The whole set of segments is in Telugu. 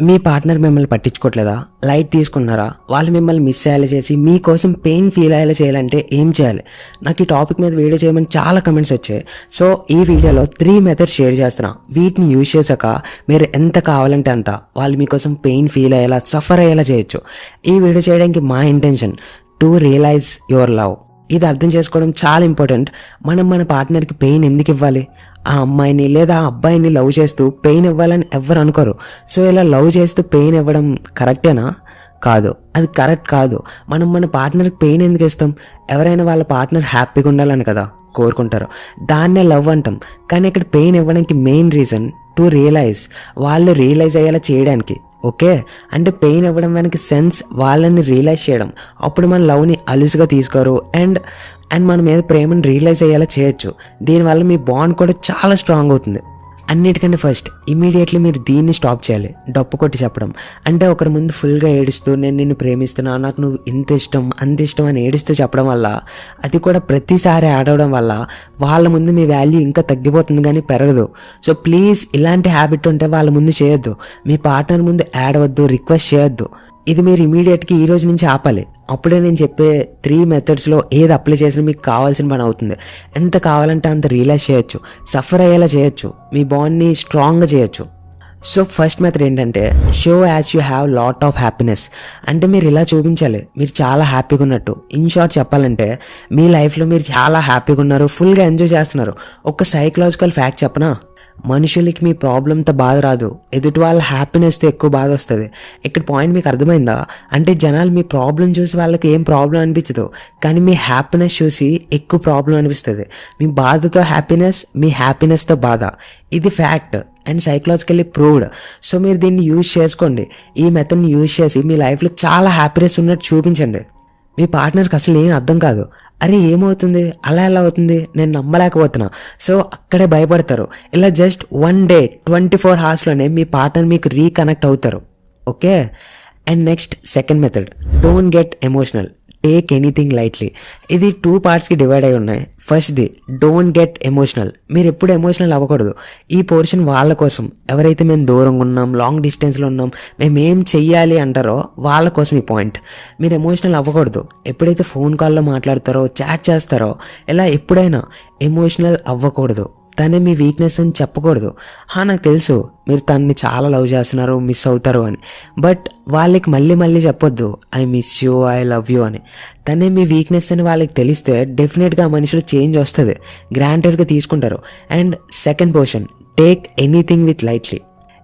మీ పార్ట్నర్ మిమ్మల్ని పట్టించుకోవట్లేదా, లైట్ తీసుకున్నారా, వాళ్ళు మిమ్మల్ని మిస్ అయ్యేలా చేసి మీకోసం పెయిన్ ఫీల్ అయ్యేలా చేయాలంటే ఏం చేయాలి? నాకు ఈ టాపిక్ మీద వీడియో చేయమని చాలా కమెంట్స్ వచ్చాయి. సో ఈ వీడియోలో 3 మెథడ్స్ షేర్ చేస్తున్నా. వీటిని యూజ్ చేశాక మీరు ఎంత కావాలంటే అంత వాళ్ళు మీకోసం పెయిన్ ఫీల్ అయ్యేలా, సఫర్ అయ్యేలా చేయొచ్చు. ఈ వీడియో చేయడానికి మా intention to realise your love. ఇది అర్థం చేసుకోవడం చాలా ఇంపార్టెంట్. మనం మన పార్ట్నర్కి పెయిన్ ఎందుకు ఇవ్వాలి? ఆ అమ్మాయిని లేదా ఆ అబ్బాయిని లవ్ చేస్తూ పెయిన్ ఇవ్వాలని ఎవ్వరు అనుకోరు. సో ఇలా లవ్ చేస్తూ పెయిన్ ఇవ్వడం కరెక్టేనా? కాదు, అది కరెక్ట్ కాదు. మనం మన పార్ట్నర్కి పెయిన్ ఎందుకు ఇస్తాం? ఎవరైనా వాళ్ళ పార్ట్నర్ హ్యాపీగా ఉండాలని కదా కోరుకుంటారు. దాన్నే లవ్ అంటాం. కానీ ఇక్కడ పెయిన్ ఇవ్వడానికి మెయిన్ రీజన్ టు రియలైజ్, వాళ్ళు రియలైజ్ అయ్యేలా చేయడానికి. ఓకే, అంటే పెయిన్ ఇవ్వడం వెనక సెన్స్ వాళ్ళని రియలైజ్ చేయడం. అప్పుడు మన లవ్ని అలుసుగా తీసుకోరు అండ్ మన మీద ప్రేమను రియలైజ్ అయ్యేలా చేయొచ్చు. దీనివల్ల మీ బాండ్ కూడా చాలా స్ట్రాంగ్ అవుతుంది. అన్నిటికంటే ఫస్ట్ ఇమీడియట్లీ మీరు దీన్ని స్టాప్ చేయాలి. డప్పు కొట్టి చెప్పడం. అంటే ఒకరి ముందు ఫుల్గా ఏడుస్తూ నేను నిన్ను ప్రేమిస్తున్నా, నాకు నువ్వు ఇంత ఇష్టం అంత ఇష్టం అని ఏడుస్తూ చెప్పడం వల్ల, అది కూడా ప్రతిసారి ఆడవడం వల్ల వాళ్ళ ముందు మీ వాల్యూ ఇంకా తగ్గిపోతుంది కానీ పెరగదు. సో ప్లీజ్ ఇలాంటి హ్యాబిట్ ఉంటే వాళ్ళ ముందు చేయొద్దు. మీ పార్ట్నర్ ముందు ఆడవద్దు, రిక్వెస్ట్ చేయొద్దు. ఇది మీరు ఇమీడియట్గా ఈ రోజు నుంచి ఆపాలి. అప్పుడే నేను చెప్పే 3 మెథడ్స్లో ఏది అప్లై చేసినా మీకు కావాల్సిన పని అవుతుంది. ఎంత కావాలంటే అంత రియలైజ్ చేయొచ్చు, సఫర్ అయ్యేలా చేయొచ్చు, మీ బాండ్ని స్ట్రాంగ్గా చేయొచ్చు. సో ఫస్ట్ మెథడ్ ఏంటంటే show as you have lot of happiness. అంటే మీరు ఇలా చూపించాలి మీరు చాలా హ్యాపీగా ఉన్నట్టు. ఇన్ షార్ట్ చెప్పాలంటే మీ లైఫ్లో మీరు చాలా హ్యాపీగా ఉన్నారు, ఫుల్గా ఎంజాయ్ చేస్తున్నారు. ఒక సైకలాజికల్ ఫ్యాక్ట్ చెప్పనా? మనుషులకి మీ ప్రాబ్లంతో బాధ రాదు, ఎదుటి వాళ్ళ హ్యాపీనెస్తో ఎక్కువ బాధ వస్తుంది. ఇక్కడ పాయింట్ మీకు అర్థమైందా? అంటే జనాలు మీ ప్రాబ్లం చూసి వాళ్ళకి ఏం ప్రాబ్లం అనిపించదు, కానీ మీ హ్యాపీనెస్ చూసి ఎక్కువ ప్రాబ్లం అనిపిస్తుంది. మీ బాధతో హ్యాపీనెస్, మీ హ్యాపీనెస్తో బాధ. ఇది fact and psychologically proved. So మీరు దీన్ని యూజ్ చేసుకోండి. ఈ మెథడ్ని యూజ్ చేసి మీ లైఫ్లో చాలా హ్యాపీనెస్ ఉన్నట్టు చూపించండి. మీ పార్ట్నర్కి అసలు ఏం అర్థం కాదు. అరే ఏమవుతుంది, అలా ఎలా అవుతుంది, నేను నమ్మలేకపోతున్నా. సో అక్కడే భయపడతారు. ఇలా జస్ట్ 1 డే 24 hours మీ పార్ట్నర్ మీకు రీకనెక్ట్ అవుతారు. Okay, and next second method, don't get emotional, take anything lightly. ఇది 2 partsకి డివైడ్ అయి ఉన్నాయి. ఫస్ట్ది డోంట్ గెట్ ఎమోషనల్. మీరు ఎప్పుడు ఎమోషనల్ అవ్వకూడదు. ఈ పోర్షన్ వాళ్ళ కోసం, ఎవరైతే మేము దూరంగా ఉన్నాం, లాంగ్ డిస్టెన్స్లో ఉన్నాం, మేము ఏం చెయ్యాలి అంటారో వాళ్ళ కోసం ఈ పాయింట్. మీరు ఎమోషనల్ అవ్వకూడదు. ఎప్పుడైతే ఫోన్ కాల్లో మాట్లాడతారో, చాట్ చేస్తారో, ఇలా ఎప్పుడైనా ఎమోషనల్ అవ్వకూడదు. తనే మీ వీక్నెస్ అని చెప్పకూడదు. నాకు తెలుసు మీరు తనని చాలా లవ్ చేస్తున్నారు, మిస్ అవుతారు అని, బట్ వాళ్ళకి మళ్ళీ చెప్పొద్దు I miss you, I love you అని. తనే మీ వీక్నెస్ అని వాళ్ళకి తెలిస్తే డెఫినెట్గా ఆ మనిషిలో చేంజ్ వస్తుంది, గ్రాంటెడ్గా తీసుకుంటారు. And second portion, take anything with lightly.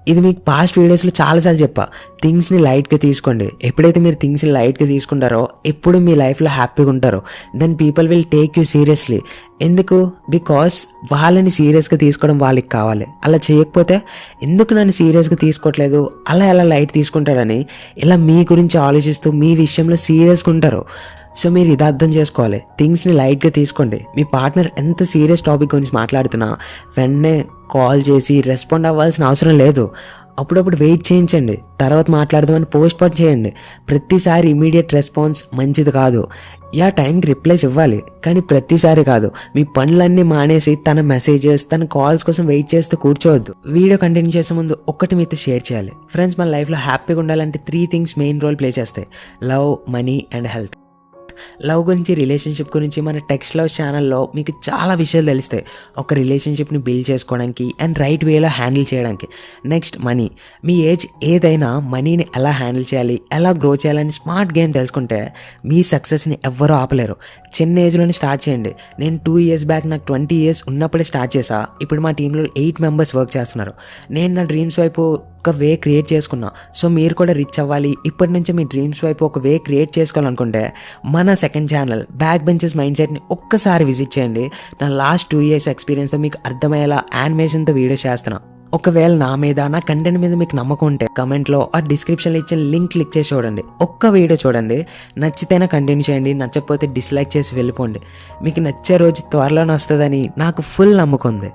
ఇది మీకు పాస్ట్ వీడియోస్లో చాలాసార్లు చెప్పా. థింగ్స్ని లైట్గా తీసుకోండి. ఎప్పుడైతే మీరు థింగ్స్ని లైట్గా తీసుకుంటారో ఎప్పుడు మీ లైఫ్లో హ్యాపీగా ఉంటారో, then people will take you seriously. ఎందుకు? బికాస్ వాళ్ళని సీరియస్గా తీసుకోవడం వాళ్ళకి కావాలి. అలా చేయకపోతే ఎందుకు నన్ను సీరియస్గా తీసుకోవట్లేదు, అలా ఎలా లైట్ తీసుకుంటారని ఇలా మీ గురించి ఆలోచిస్తూ మీ విషయంలో సీరియస్గా ఉంటారు. సో మీరు ఇది అర్థం చేసుకోవాలి. థింగ్స్ని లైట్గా తీసుకోండి. మీ పార్ట్నర్ ఎంత సీరియస్ టాపిక్ గురించి మాట్లాడుతున్నా వెంటనే కాల్ చేసి రెస్పాండ్ అవ్వాల్సిన అవసరం లేదు. అప్పుడప్పుడు వెయిట్ చేయించండి, తర్వాత మాట్లాడదామని పోస్ట్ పోన్ చేయండి. ప్రతిసారి ఇమీడియట్ రెస్పాన్స్ మంచిది కాదు. టైంకి రిప్లైస్ ఇవ్వాలి, కానీ ప్రతిసారి కాదు. మీ పనులన్నీ మానేసి తన మెసేజెస్, తన కాల్స్ కోసం వెయిట్ చేస్తూ కూర్చోవద్దు. వీడియో కంటిన్యూ చేసే ముందు ఒక్కటి మీతో షేర్ చేయాలి. ఫ్రెండ్స్, మన లైఫ్లో హ్యాపీగా ఉండాలంటే 3 things మెయిన్ రోల్ ప్లే చేస్తాయి: love, money and health. Love గురించి, రిలేషన్షిప్ గురించి మన టెక్స్ట్ లవ్ ఛానల్లో మీకు చాలా విషయాలు తెలుస్తాయి. ఒక రిలేషన్షిప్ని బిల్డ్ చేసుకోవడానికి అండ్ రైట్ వేలో హ్యాండిల్ చేయడానికి. Next money. మీ ఏజ్ ఏదైనా మనీని ఎలా హ్యాండిల్ చేయాలి, ఎలా గ్రో చేయాలని స్మార్ట్ గేమ్ తెలుసుకుంటే మీ సక్సెస్ని ఎవ్వరూ ఆపలేరు. చిన్న ఏజ్లోనే స్టార్ట్ చేయండి. నేను 2 years బ్యాక్ నాకు 20 years ఉన్నప్పుడే స్టార్ట్ చేశా. ఇప్పుడు మా టీంలో 8 members వర్క్ చేస్తున్నారు. నేను నా డ్రీమ్స్ వైపు ఒక వే క్రియేట్ చేసుకున్నా. సో మీరు కూడా రిచ్ అవ్వాలి, ఇప్పటి నుంచి మీ డ్రీమ్స్ వైపు ఒక వే క్రియేట్ చేసుకోవాలనుకుంటే మన second channel back benches mind సెట్ని ఒక్కసారి విజిట్ చేయండి. నా లాస్ట్ 2 years ఎక్స్పీరియన్స్తో మీకు అర్థమయ్యేలా యానిమేషన్తో వీడియోస్ చేస్తున్నా. ఒకవేళ నా మీద, నా కంటెంట్ మీద మీకు నమ్మకం ఉంటే కమెంట్లో ఆ డిస్క్రిప్షన్లో ఇచ్చే లింక్ క్లిక్ చేసి చూడండి. ఒక్క వీడియో చూడండి, నచ్చితేనే కంటిన్యూ చేయండి, నచ్చకపోతే డిస్లైక్ చేసి వెళ్ళిపోండి. మీకు నచ్చే రోజు త్వరలోనే వస్తుందని నాకు ఫుల్ నమ్మకం ఉంది.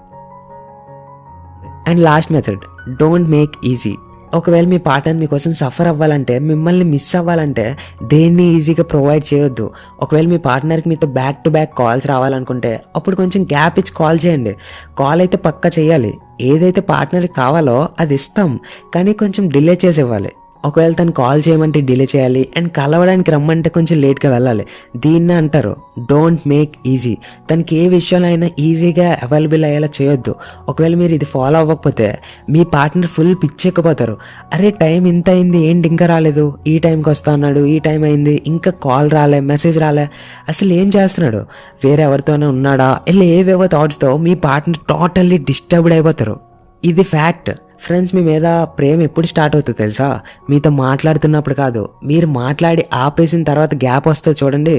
And last method, don't make easy. ఒకవేళ మీ పార్ట్నర్ మీకోసం సఫర్ అవ్వాలంటే, మిమ్మల్ని మిస్ అవ్వాలంటే దేన్ని ఈజీగా ప్రొవైడ్ చేయొద్దు. ఒకవేళ మీ పార్ట్నర్కి మీతో బ్యాక్ టు బ్యాక్ కాల్స్ రావాలనుకుంటే అప్పుడు కొంచెం గ్యాప్ ఇచ్చి కాల్ చేయండి. కాల్ అయితే పక్కా చేయాలి. ఏదైతే పార్ట్నర్కి కావాలో అది ఇస్తాం, కానీ కొంచెం డిలే చేసి ఇవ్వాలి. ఒకవేళ తను కాల్ చేయమంటే డిలే చేయాలి అండ్ కలవడానికి రమ్మంటే కొంచెం లేట్గా వెళ్ళాలి. దీన్నే అంటారు డోంట్ మేక్ ఈజీ. తనకి ఏ విషయంలో అయినా ఈజీగా అవైలబుల్ అయ్యేలా చేయొద్దు. ఒకవేళ మీరు ఇది ఫాలో అవ్వకపోతే మీ పార్ట్నర్ ఫుల్ పిచ్చెక్కిపోతారు. అరే టైం ఇంత అయింది, ఏంటి ఇంకా రాలేదు, ఈ టైంకి వస్తా అన్నాడు, ఈ టైం అయింది, ఇంకా కాల్ రాలే, మెసేజ్ రాలే, అసలు ఏం చేస్తున్నాడు, వేరే ఎవరితోనే ఉన్నాడా, ఇలా ఏవేవో థాట్స్తో మీ పార్ట్నర్ టోటల్లీ డిస్టర్బ్డ్ అయిపోతారు. ఇది ఫ్యాక్ట్. ఫ్రెండ్స్, మీ మీద ప్రేమ ఎప్పుడు స్టార్ట్ అవుతుంది తెలుసా? మీతో మాట్లాడుతున్నప్పుడు కాదు, మీరు మాట్లాడి ఆపేసిన తర్వాత గ్యాప్ వస్తుంది చూడండి,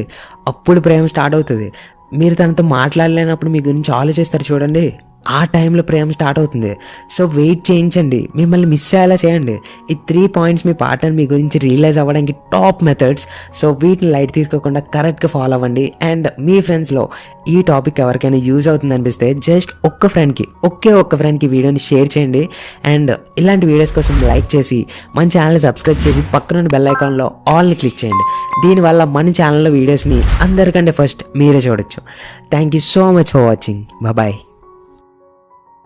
అప్పుడు ప్రేమ స్టార్ట్ అవుతుంది. మీరు తనతో మాట్లాడలేనప్పుడు మీ గురించి ఆలోచిస్తారు చూడండి, ఆ టైంలో ప్రేమ స్టార్ట్ అవుతుంది. సో వెయిట్ చేయించండి, మిమ్మల్ని మిస్ అయ్యేలా చేయండి. ఈ 3 పాయింట్స్ మీ పార్ట్నర్ మీ గురించి రియలైజ్ అవ్వడానికి టాప్ మెథడ్స్. సో వీటిని లైట్ తీసుకోకుండా కరెక్ట్గా ఫాలో అవ్వండి. అండ్ మీ ఫ్రెండ్స్లో ఈ టాపిక్ ఎవరికైనా యూజ్ అవుతుంది అనిపిస్తే జస్ట్ ఒక్క ఫ్రెండ్కి వీడియోని షేర్ చేయండి. అండ్ ఇలాంటి వీడియోస్ కోసం లైక్ చేసి మన ఛానల్ని సబ్స్క్రైబ్ చేసి పక్కన బెల్ ఐకాన్లో ఆల్ని క్లిక్ చేయండి. దీనివల్ల మన ఛానల్లో వీడియోస్ని అందరికంటే ఫస్ట్ మీరే చూడొచ్చు. Thank you so much for watching. Bye.